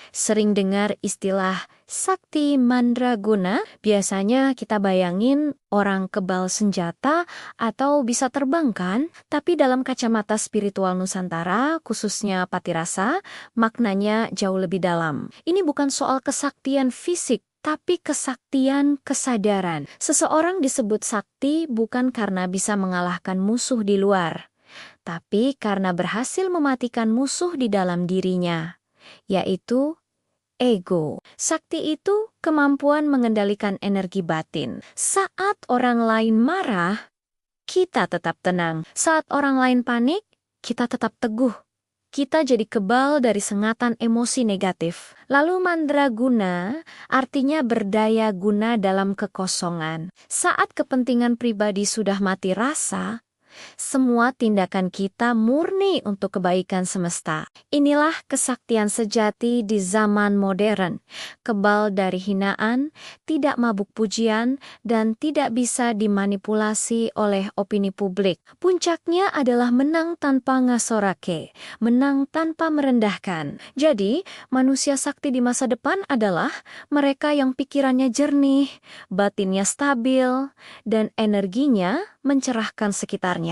Sering dengar istilah sakti mandraguna, biasanya kita bayangin orang kebal senjata atau bisa terbang kan? Tapi dalam kacamata spiritual Nusantara, khususnya Patirasa, maknanya jauh lebih dalam. Ini bukan soal kesaktian fisik, tapi kesaktian kesadaran. Seseorang disebut sakti bukan karena bisa mengalahkan musuh di luar, tapi karena berhasil mematikan musuh di dalam dirinya, yaitu ego. Sakti itu kemampuan mengendalikan energi batin. Saat orang lain marah, kita tetap tenang. Saat orang lain panik, kita tetap teguh. Kita jadi kebal dari sengatan emosi negatif. Lalu mandraguna artinya berdaya guna dalam kekosongan. Saat kepentingan pribadi sudah mati rasa, semua tindakan kita murni untuk kebaikan semesta. Inilah kesaktian sejati di zaman modern. Kebal dari hinaan, tidak mabuk pujian, dan tidak bisa dimanipulasi oleh opini publik. Puncaknya adalah menang tanpa ngasorake, menang tanpa merendahkan. Jadi, manusia sakti di masa depan adalah mereka yang pikirannya jernih, batinnya stabil, dan energinya mencerahkan sekitarnya.